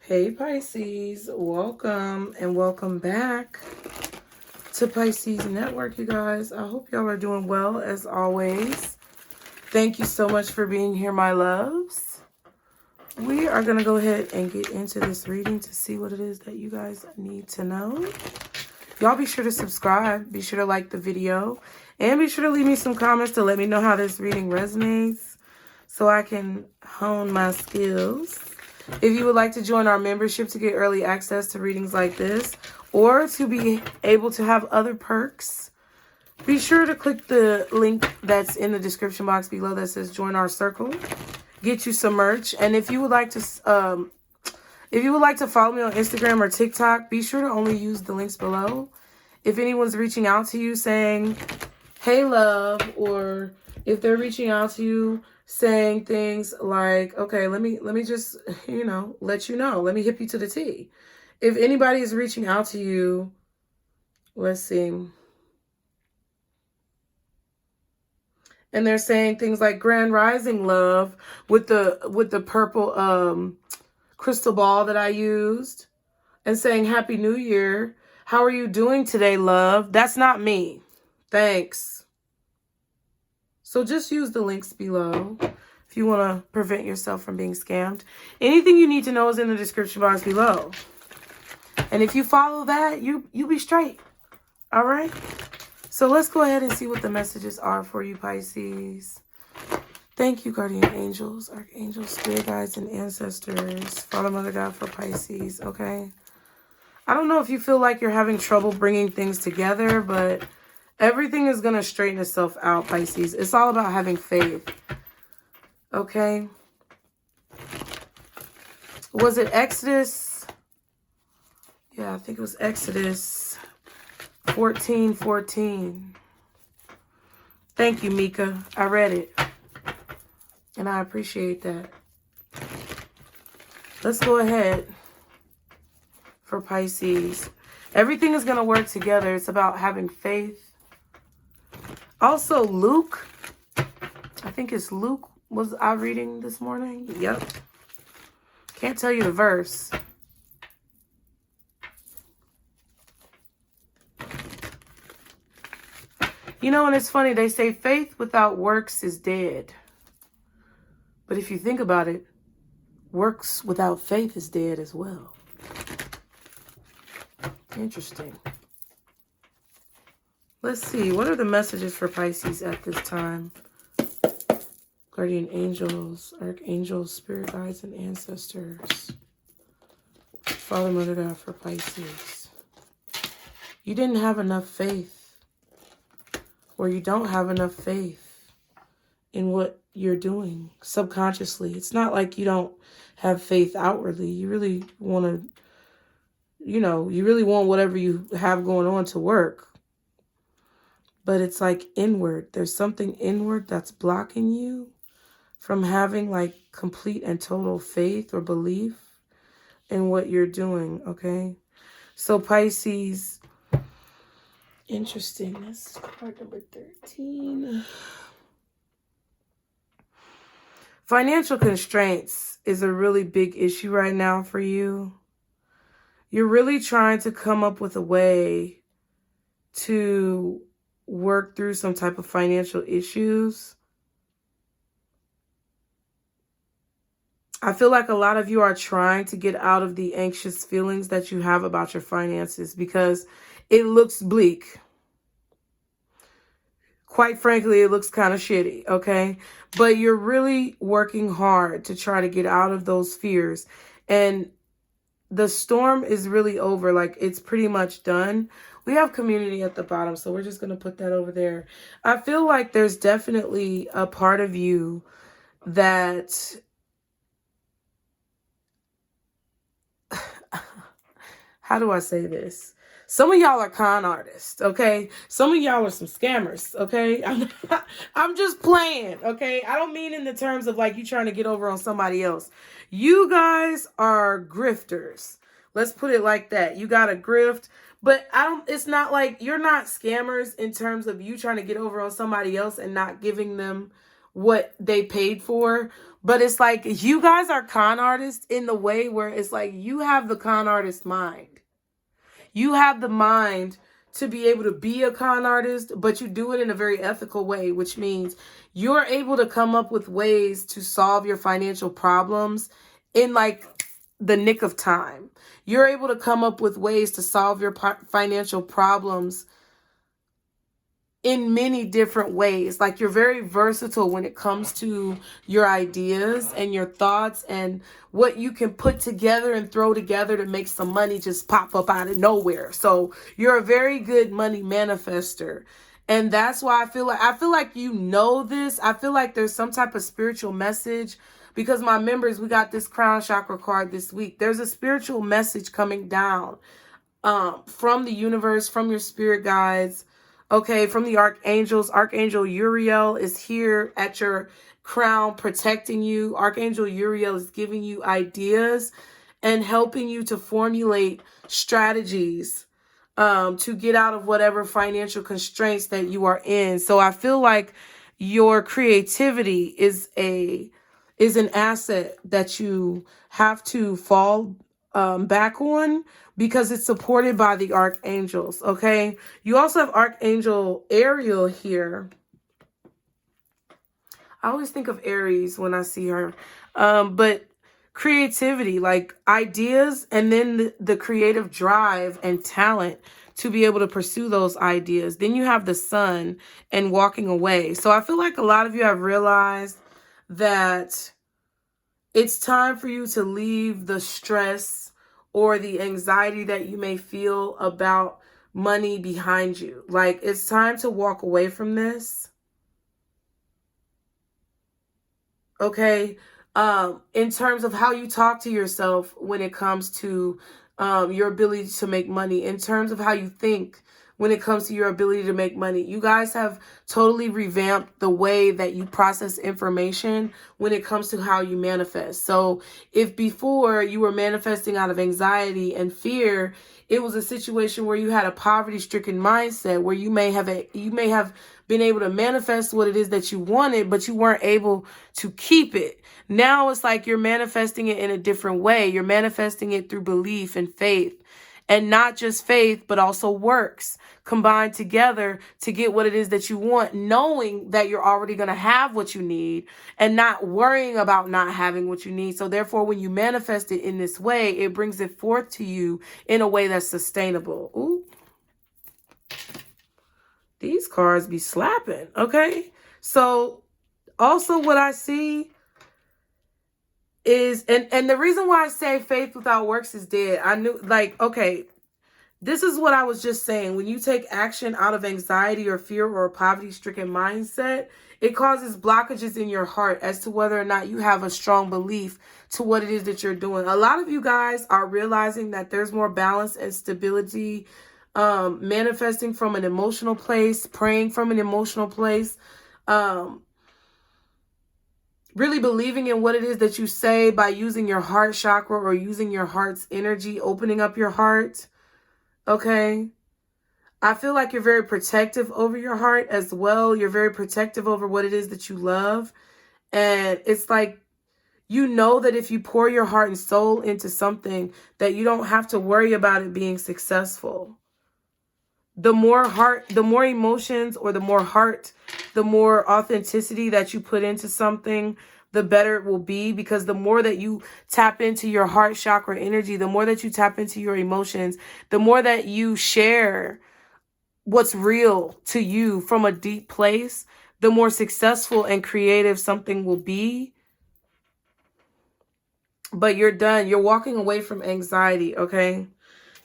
Hey Pisces, welcome and welcome back to Pisces Network, you guys. I hope y'all are doing well as always. Thank you so much for being here, my loves. We are going to go ahead and get into this reading to see what it is that you guys need to know. Y'all be sure to subscribe, be sure to like the video, and be sure to leave me some comments to let me know how this reading resonates so I can hone my skills. If you would like to join our membership to get early access to readings like this, or to be able to have other perks, be sure to click the link that's in the description box below that says join our circle. Get you some merch. And if you would like to follow me on Instagram or TikTok, be sure to only use the links below. If anyone's reaching out to you saying, hey love, or if they're reaching out to you saying things like, okay, let me just, let you know. Let me hip you to the T. If anybody is reaching out to you, let's see. And they're saying things like Grand Rising love with the purple crystal ball that I used, and saying Happy New Year. How are you doing today, love? That's not me. Thanks. So just use the links below if you want to prevent yourself from being scammed. Anything you need to know is in the description box below. And if you follow that, you be straight. All right? So let's go ahead and see what the messages are for you, Pisces. Thank you, guardian angels, archangels, spirit guides, and ancestors. Father, Mother, God for Pisces, okay? I don't know if you feel like you're having trouble bringing things together, but everything is going to straighten itself out, Pisces. It's all about having faith. Okay? Was it Exodus? Yeah, I think it was Exodus 14:14. Thank you, Mika. I read it. And I appreciate that. Let's go ahead for Pisces. Everything is going to work together. It's about having faith. Also, Luke, I think it's Luke, was I reading this morning? Yep. Can't tell you the verse. And it's funny, they say faith without works is dead. But if you think about it, works without faith is dead as well. Interesting. Let's see. What are the messages for Pisces at this time? Guardian angels, archangels, spirit guides, and ancestors. Father, Mother, God for Pisces. You didn't have enough faith, or you don't have enough faith in what you're doing subconsciously. It's not like you don't have faith outwardly. You really want to, you really want whatever you have going on to work. But it's like inward. There's something inward that's blocking you from having like complete and total faith or belief in what you're doing, okay? So Pisces, interesting. That's card number 13. Financial constraints is a really big issue right now for you. You're really trying to come up with a way to work through some type of financial issues. I feel like a lot of you are trying to get out of the anxious feelings that you have about your finances because it looks bleak. Quite frankly, it looks kind of shitty, okay? But you're really working hard to try to get out of those fears. And the storm is really over. Like, it's pretty much done. We have community at the bottom, so we're just going to put that over there. I feel like there's definitely a part of you that... How do I say this? Some of y'all are con artists, okay? Some of y'all are some scammers, okay? I'm just playing, okay? I don't mean in the terms of like you trying to get over on somebody else. You guys are grifters. Let's put it like that. You got a grift, but it's not like you're not scammers in terms of you trying to get over on somebody else and not giving them what they paid for. But it's like, you guys are con artists in the way where it's like, you have the con artist mind. You have the mind to be able to be a con artist, but you do it in a very ethical way, which means you're able to come up with ways to solve your financial problems in like the nick of time. You're able to come up with ways to solve your financial problems in many different ways. Like, you're very versatile when it comes to your ideas and your thoughts and what you can put together and throw together to make some money just pop up out of nowhere. So you're a very good money manifester. And that's why I feel like you know this. I feel like there's some type of spiritual message, because my members, we got this crown chakra card this week. There's a spiritual message coming down from the universe, from your spirit guides, okay, from the archangels. Archangel Uriel is here at your crown protecting you. Archangel Uriel is giving you ideas and helping you to formulate strategies to get out of whatever financial constraints that you are in. So I feel like your creativity is an asset that you have to fall back on, because it's supported by the archangels, okay? You also have Archangel Ariel here. I always think of Aries when I see her. But creativity, like ideas, and then the creative drive and talent to be able to pursue those ideas. Then you have the sun and walking away. So I feel like a lot of you have realized that it's time for you to leave the stress or the anxiety that you may feel about money behind you. Like, it's time to walk away from this. Okay? In terms of how you talk to yourself when it comes to your ability to make money, in terms of how you think when it comes to your ability to make money. You guys have totally revamped the way that you process information when it comes to how you manifest. So if before you were manifesting out of anxiety and fear, it was a situation where you had a poverty-stricken mindset, where you may have been able to manifest what it is that you wanted, but you weren't able to keep it. Now it's like you're manifesting it in a different way. You're manifesting it through belief and faith. And not just faith, but also works combined together to get what it is that you want, knowing that you're already going to have what you need and not worrying about not having what you need. So therefore, when you manifest it in this way, it brings it forth to you in a way that's sustainable. Ooh. These cards be slapping, okay? So also what I see is, and the reason why I say faith without works is dead. I knew, like, okay, this is what I was just saying. When you take action out of anxiety or fear or a poverty-stricken mindset, it causes blockages in your heart as to whether or not you have a strong belief to what it is that you're doing. A lot of you guys are realizing that there's more balance and stability, manifesting from an emotional place, praying from an emotional place, really believing in what it is that you say by using your heart chakra or using your heart's energy, opening up your heart. Okay. I feel like you're very protective over your heart as well. You're very protective over what it is that you love. And it's like, you know that if you pour your heart and soul into something, that you don't have to worry about it being successful. The more heart, the more emotions, or the more heart, the more authenticity that you put into something, the better it will be. Because the more that you tap into your heart chakra energy, the more that you tap into your emotions, the more that you share what's real to you from a deep place, the more successful and creative something will be. But you're done. You're walking away from anxiety, okay?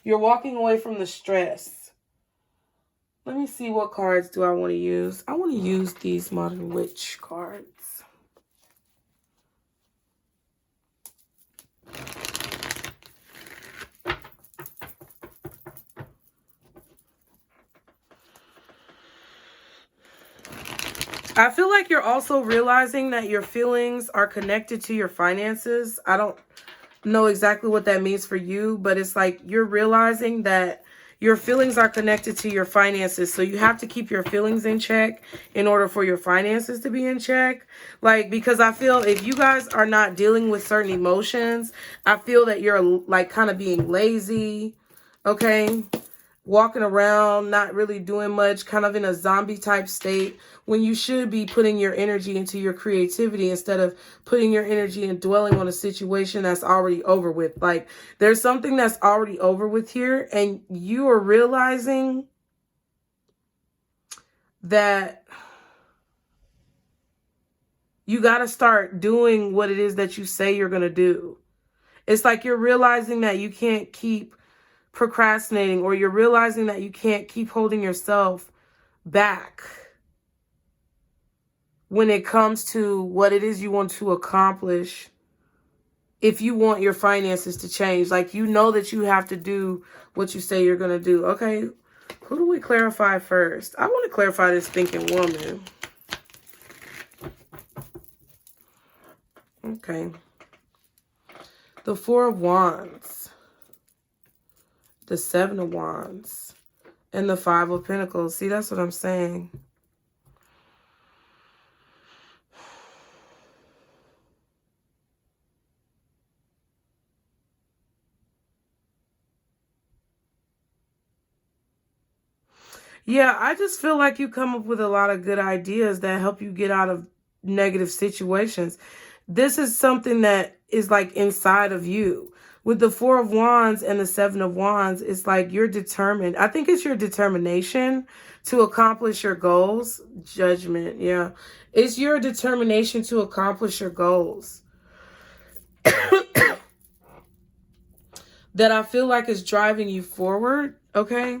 You're walking away from the stress. Let me see, what cards do I want to use? I want to use these Modern Witch cards. I feel like you're also realizing that your feelings are connected to your finances. I don't know exactly what that means for you, but it's like you're realizing that your feelings are connected to your finances. So you have to keep your feelings in check in order for your finances to be in check. Like, because I feel if you guys are not dealing with certain emotions, I feel that you're like kind of being lazy, okay? Walking around, not really doing much, kind of in a zombie type state, when you should be putting your energy into your creativity instead of putting your energy and dwelling on a situation that's already over with. Like, there's something that's already over with here, and you are realizing that you got to start doing what it is that you say you're going to do. It's like you're realizing that you can't keep procrastinating, or you're realizing that you can't keep holding yourself back when it comes to what it is you want to accomplish. If you want your finances to change, like, you know that you have to do what you say you're going to do. Okay, who do we clarify first? I want to clarify this thinking woman. Okay. The Four of Wands, the Seven of Wands, and the Five of Pentacles. See, that's what I'm saying. Yeah, I just feel like you come up with a lot of good ideas that help you get out of negative situations. This is something that is like inside of you. With the Four of Wands and the Seven of Wands, it's like you're determined. I think it's your determination to accomplish your goals. Judgment, yeah. It's your determination to accomplish your goals that I feel like is driving you forward, okay?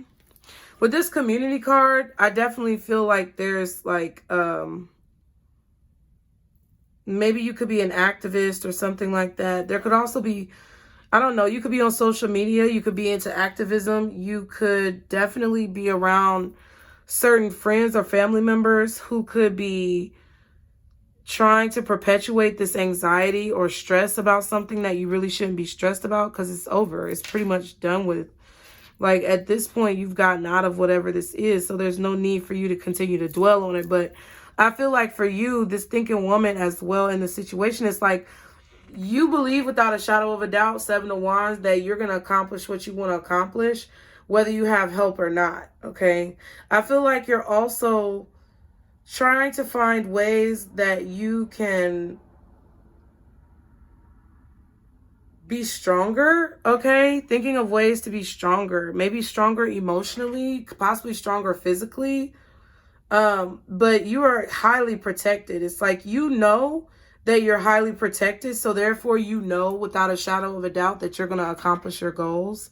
With this community card, I definitely feel like there's like, maybe you could be an activist or something like that. There could also be, I don't know, you could be on social media. You could be into activism. You could definitely be around certain friends or family members who could be trying to perpetuate this anxiety or stress about something that you really shouldn't be stressed about, because it's over. It's pretty much done with. Like, at this point, you've gotten out of whatever this is, so there's no need for you to continue to dwell on it. But I feel like for you, this thinking woman as well in the situation, it's like you believe without a shadow of a doubt, Seven of Wands, that you're going to accomplish what you want to accomplish, whether you have help or not, okay? I feel like you're also trying to find ways that you can be stronger, okay? Thinking of ways to be stronger, maybe stronger emotionally, possibly stronger physically. But you are highly protected. It's like, you know that you're highly protected, so therefore you know without a shadow of a doubt that you're going to accomplish your goals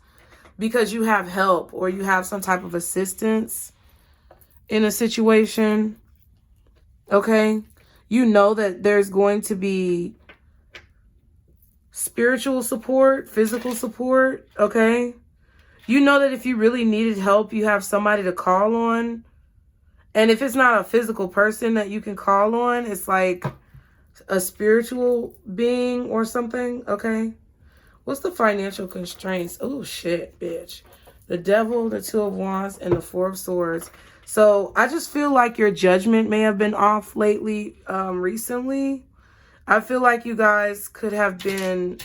because you have help or you have some type of assistance in a situation, okay? You know that there's going to be spiritual support, physical support, okay? You know that if you really needed help, you have somebody to call on. And if it's not a physical person that you can call on, it's like a spiritual being or something, okay? What's the financial constraints? Oh, shit, bitch. The Devil, the Two of Wands, and the Four of Swords. So I just feel like your judgment may have been off lately, recently. I feel like you guys could have been,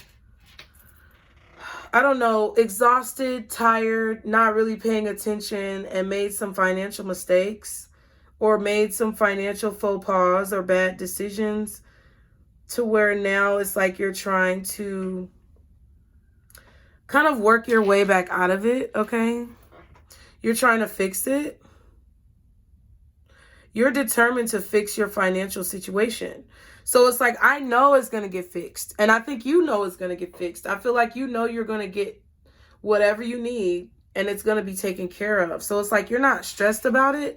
I don't know, exhausted, tired, not really paying attention, and made some financial mistakes or made some financial faux pas or bad decisions, to where now it's like you're trying to kind of work your way back out of it, okay? You're trying to fix it. You're determined to fix your financial situation. So it's like, I know it's going to get fixed. And I think you know it's going to get fixed. I feel like you know you're going to get whatever you need and it's going to be taken care of. So it's like, you're not stressed about it.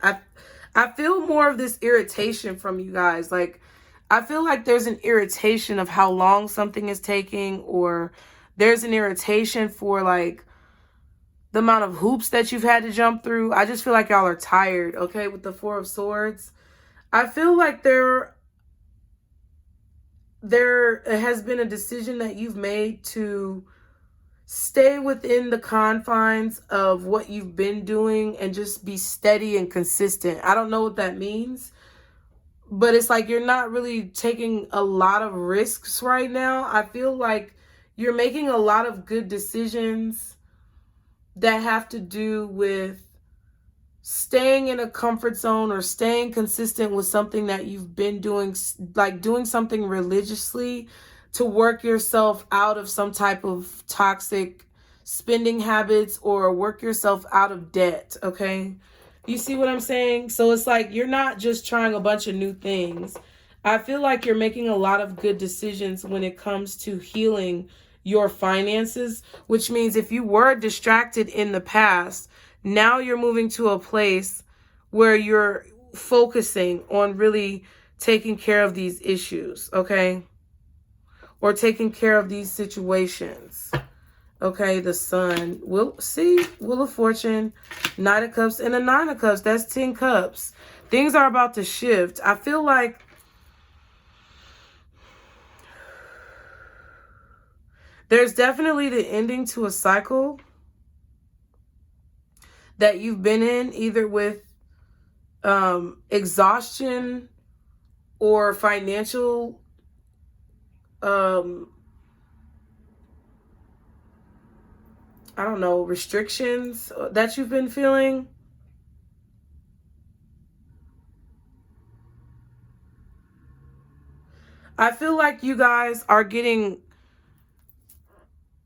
I feel more of this irritation from you guys. Like, I feel like there's an irritation of how long something is taking, or there's an irritation for like the amount of hoops that you've had to jump through. I just feel like y'all are tired, okay, with the Four of Swords. I feel like there has been a decision that you've made to stay within the confines of what you've been doing and just be steady and consistent. I don't know what that means, but it's like you're not really taking a lot of risks right now. I feel like you're making a lot of good decisions that have to do with staying in a comfort zone or staying consistent with something that you've been doing, like doing something religiously to work yourself out of some type of toxic spending habits or work yourself out of debt, okay? You see what I'm saying? So it's like you're not just trying a bunch of new things. I feel like you're making a lot of good decisions when it comes to healing your finances, which means if you were distracted in the past, now you're moving to a place where you're focusing on really taking care of these issues, okay? Or taking care of these situations. Okay, the Sun. Wheel of Fortune, Knight of Cups, and a Nine of Cups. That's 10 cups. Things are about to shift. I feel like there's definitely the ending to a cycle that you've been in, either with exhaustion or financial I don't know, restrictions that you've been feeling. I feel like you guys are getting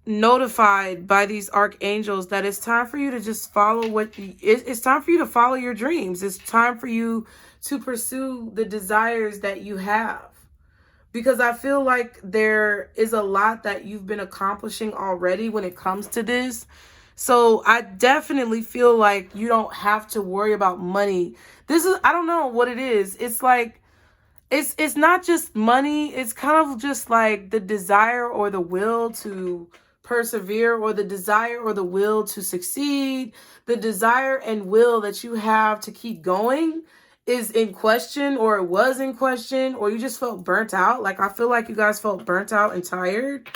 notified by these archangels that it's time for you to just follow it's time for you to follow your dreams. It's time for you to pursue the desires that you have. Because I feel like there is a lot that you've been accomplishing already when it comes to this. So I definitely feel like you don't have to worry about money. I don't know what it is. It's like, it's not just money. It's kind of just like the desire or the will to persevere, or the desire or the will to succeed. The desire and will that you have to keep going is in question, or it was in question, or you just felt burnt out. Like, I feel like you guys felt burnt out and tired.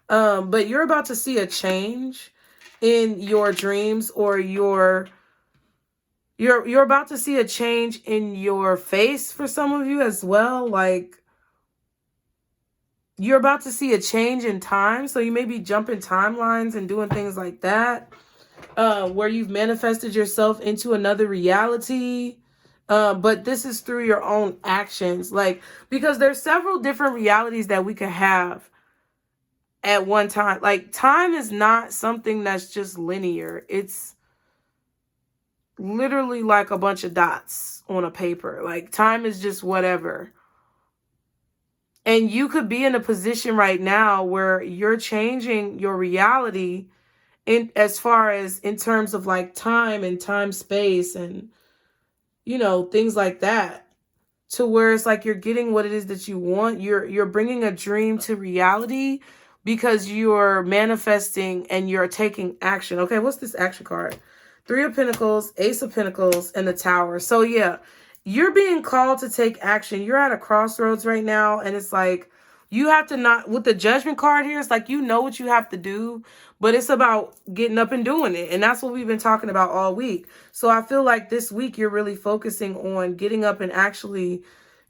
But you're about to see a change in your dreams, or you're about to see a change in your face for some of you as well. Like, you're about to see a change in time. So you may be jumping timelines and doing things like that, where you've manifested yourself into another reality. But this is through your own actions. Like, because there's several different realities that we could have at one time. Like, time is not something that's just linear. It's literally like a bunch of dots on a paper. Like, time is just whatever. And you could be in a position right now where you're changing your reality as far as in terms of like time and time space and, you know, things like that, to where it's like you're getting what it is that you want. You're bringing a dream to reality because you're manifesting and you're taking action. Okay, what's this action card? Three of Pentacles, Ace of Pentacles, and the Tower. So yeah, you're being called to take action. You're at a crossroads right now, and it's like you have to not, with the Judgment card here, it's like you know what you have to do, but it's about getting up and doing it. And that's what we've been talking about all week. So I feel like this week you're really focusing on getting up and actually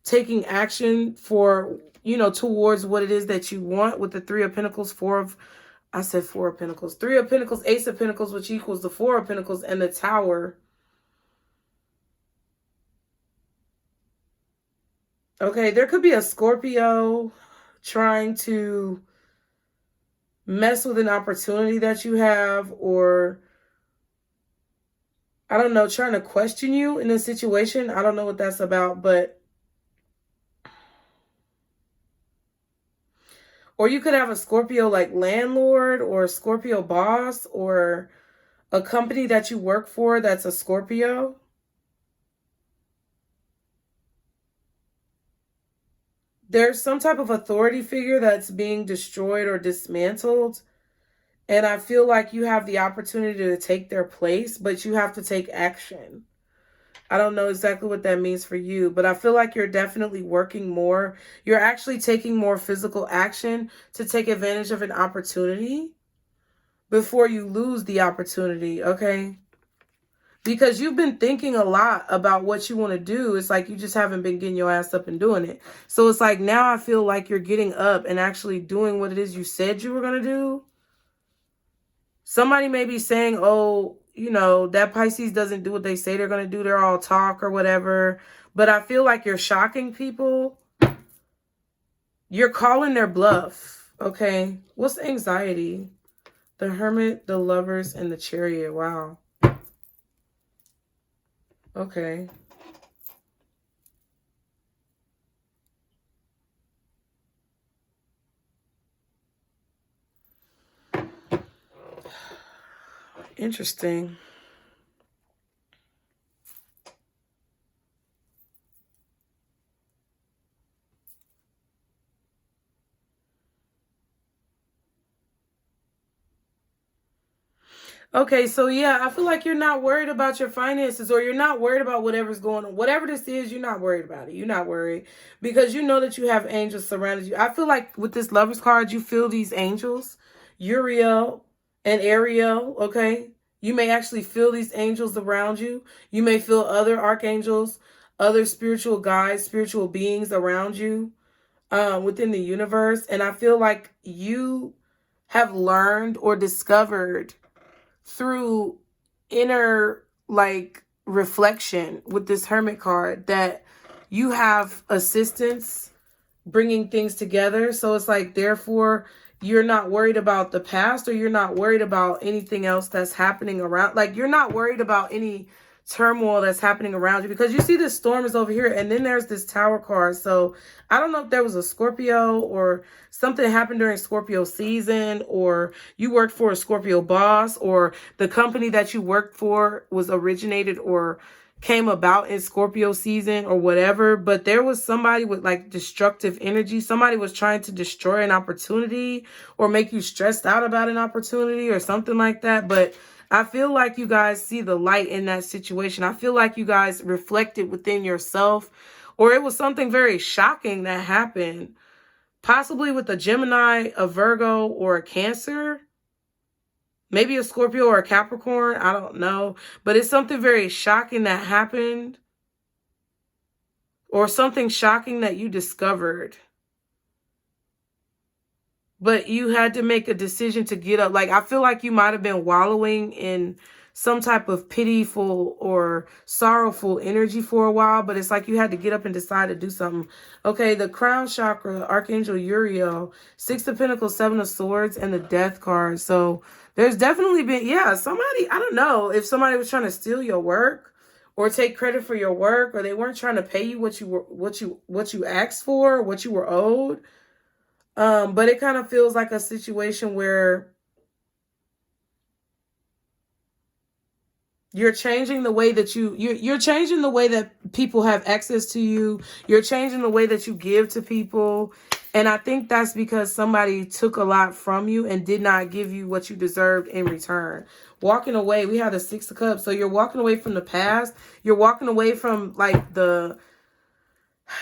taking action for, you know, towards what it is that you want, with the Three of Pentacles, Four of Pentacles, Three of Pentacles, Ace of Pentacles, which equals the Four of Pentacles, and the Tower. Okay, there could be a Scorpio trying to mess with an opportunity that you have, or I don't know, trying to question you in a situation. I don't know what that's about, but or you could have a Scorpio like landlord, or a Scorpio boss, or a company that you work for that's a Scorpio. There's some type of authority figure that's being destroyed or dismantled. And I feel like you have the opportunity to take their place, but you have to take action. I don't know exactly what that means for you, but I feel like you're definitely working more. You're actually taking more physical action to take advantage of an opportunity. before you lose the opportunity, okay? Because you've been thinking a lot about what you want to do. It's like you just haven't been getting your ass up and doing it. So it's like now I feel like you're getting up and actually doing what it is you said you were going to do. Somebody may be saying, oh, you know, that Pisces doesn't do what they say they're going to do. They're all talk or whatever. But I feel like you're shocking people. You're calling their bluff, okay? What's anxiety? The Hermit, the Lovers, and the Chariot. Wow. Okay. Interesting. Okay, so yeah, I feel like you're not worried about your finances, or you're not worried about whatever's going on. Whatever this is, you're not worried about it. You're not worried because you know that you have angels surrounding you. I feel like with this Lovers card, you feel these angels, Uriel and Ariel, okay? You may actually feel these angels around you. You may feel other archangels, other spiritual guides, spiritual beings around you within the universe. And I feel like you have learned or discovered through inner like reflection with this Hermit card that you have assistance bringing things together. So it's like, therefore, you're not worried about the past, or you're not worried about anything else that's happening around. Like, you're not worried about any turmoil that's happening around you, because you see this storm is over here and then there's this Tower card. So I don't know if there was a Scorpio or something happened during Scorpio season, or you worked for a Scorpio boss, or the company that you worked for was originated or came about in Scorpio season or whatever. But there was somebody with like destructive energy. Somebody was trying to destroy an opportunity or make you stressed out about an opportunity or something like that. But I feel like you guys see the light in that situation. I feel like you guys reflected within yourself, or it was something very shocking that happened, possibly with a Gemini, a Virgo, or a Cancer. Maybe a Scorpio or a Capricorn. I don't know. But it's something very shocking that happened, or something shocking that you discovered. But you had to make a decision to get up. Like, I feel like you might have been wallowing in some type of pitiful or sorrowful energy for a while, but it's like you had to get up and decide to do something. Okay, the crown chakra, Archangel Uriel, 6 of Pentacles, 7 of Swords, and the Death card. So there's definitely been, yeah, somebody, I don't know if somebody was trying to steal your work or take credit for your work, or they weren't trying to pay you what you asked for, what you were owed. But it kind of feels like a situation where you're changing the way that you're changing the way that people have access to you. You're changing the way that you give to people. And I think that's because somebody took a lot from you and did not give you what you deserved in return. Walking away, we have the 6 of Cups. So you're walking away from the past. You're walking away from like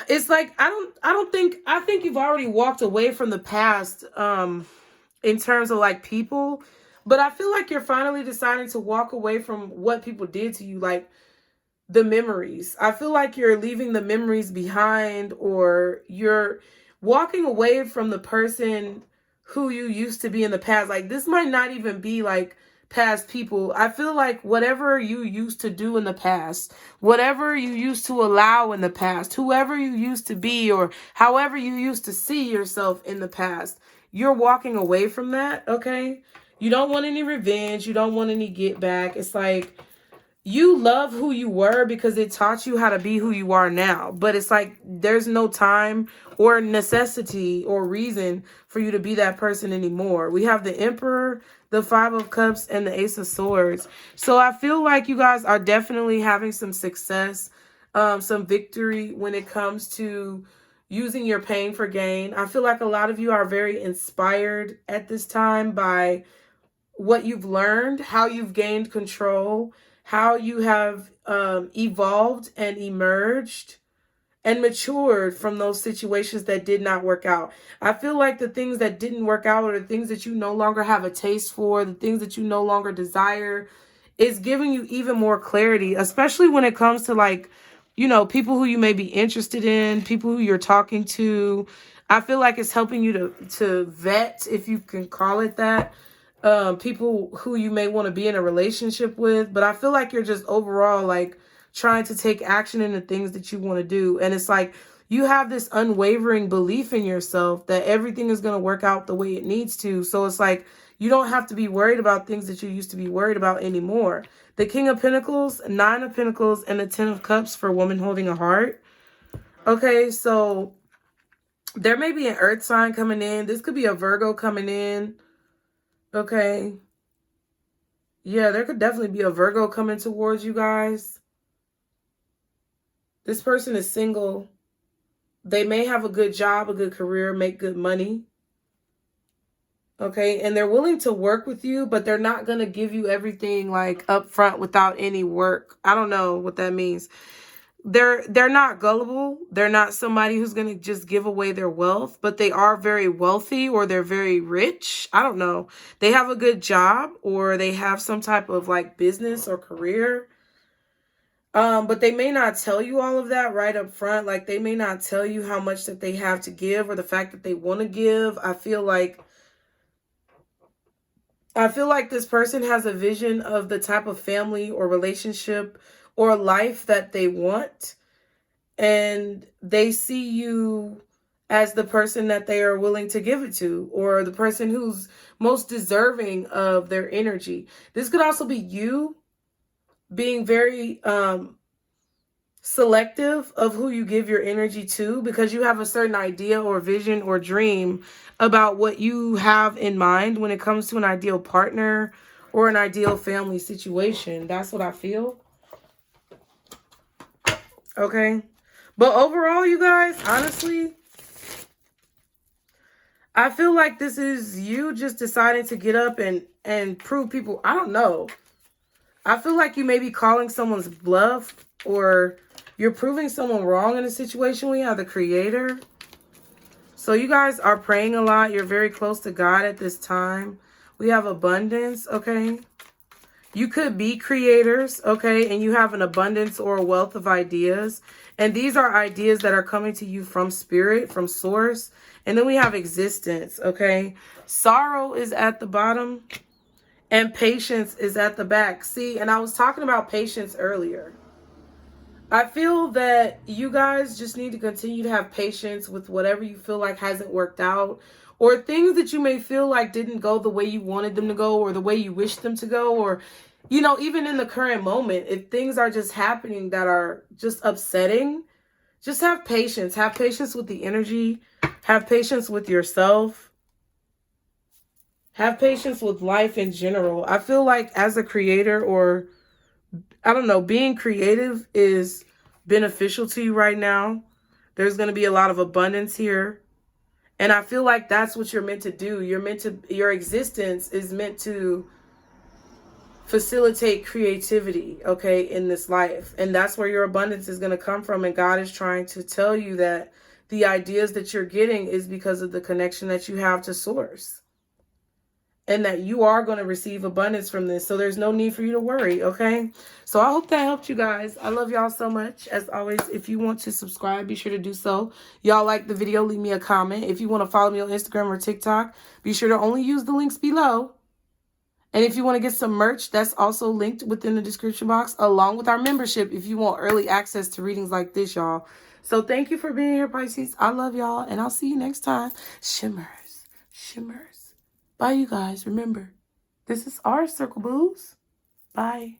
it's like, I think you've already walked away from the past in terms of like people, but I feel like you're finally deciding to walk away from what people did to you, like the memories. I feel like you're leaving the memories behind, or you're walking away from the person who you used to be in the past. Like, this might not even be like past people. I feel like whatever you used to do in the past, whatever you used to allow in the past, whoever you used to be, or however you used to see yourself in the past, you're walking away from that, okay? You don't want any revenge. You don't want any get back. It's like you love who you were because it taught you how to be who you are now. But it's like there's no time or necessity or reason for you to be that person anymore. We have the Emperor, the 5 of Cups, and the Ace of Swords. So I feel like you guys are definitely having some success, some victory when it comes to using your pain for gain. I feel like a lot of you are very inspired at this time by what you've learned, how you've gained control, how you have evolved and emerged and matured from those situations that did not work out. I feel like the things that didn't work out, or the things that you no longer have a taste for, the things that you no longer desire, is giving you even more clarity, especially when it comes to, like, you know, people who you may be interested in, people who you're talking to. I feel like it's helping you to vet, if you can call it that, people who you may want to be in a relationship with. But I feel like you're just overall, like, trying to take action in the things that you want to do. And it's like you have this unwavering belief in yourself that everything is going to work out the way it needs to. So it's like you don't have to be worried about things that you used to be worried about anymore. The King of Pentacles, Nine of Pentacles, and the Ten of Cups for woman holding a heart. Okay, so there may be an earth sign coming in. This could be a Virgo coming in. Okay. Yeah, there could definitely be a Virgo coming towards you guys. This person is single. They may have a good job, a good career, make good money. Okay, and they're willing to work with you, but they're not going to give you everything like up front without any work. I don't know what that means. They're not gullible. They're not somebody who's going to just give away their wealth, but they are very wealthy, or they're very rich. I don't know. They have a good job, or they have some type of like business or career. But they may not tell you all of that right up front. Like, they may not tell you how much that they have to give, or the fact that they want to give. I feel like this person has a vision of the type of family or relationship or life that they want. And they see you as the person that they are willing to give it to, or the person who's most deserving of their energy. This could also be you being very selective of who you give your energy to, because you have a certain idea or vision or dream about what you have in mind when it comes to an ideal partner or an ideal family situation. That's what I feel. Okay. But overall, you guys, honestly, I feel like this is you just deciding to get up and prove people. I don't know. I feel like you may be calling someone's bluff, or you're proving someone wrong in a situation. We have the Creator. So you guys are praying a lot. You're very close to God at this time. We have abundance, okay? You could be creators, okay? And you have an abundance or a wealth of ideas. And these are ideas that are coming to you from spirit, from source. And then we have existence, okay? Sorrow is at the bottom. And patience is at the back. See, and I was talking about patience earlier. I feel that you guys just need to continue to have patience with whatever you feel like hasn't worked out, or things that you may feel like didn't go the way you wanted them to go, or the way you wished them to go, or, you know, even in the current moment, if things are just happening that are just upsetting, just have patience. Have patience with the energy. Have patience with yourself. Have patience with life in general. I feel like as a creator, or I don't know, being creative is beneficial to you right now. There's going to be a lot of abundance here. And I feel like that's what you're meant to do. Your existence is meant to facilitate creativity, okay, in this life. And that's where your abundance is going to come from. And God is trying to tell you that the ideas that you're getting is because of the connection that you have to source. And that you are going to receive abundance from this. So there's no need for you to worry, okay? So I hope that helped you guys. I love y'all so much. As always, if you want to subscribe, be sure to do so. Y'all like the video, leave me a comment. If you want to follow me on Instagram or TikTok, be sure to only use the links below. And if you want to get some merch, that's also linked within the description box, along with our membership if you want early access to readings like this, y'all. So thank you for being here, Pisces. I love y'all, and I'll see you next time. Shimmers, shimmers. Bye, you guys. Remember, this is our Circle Booze. Bye.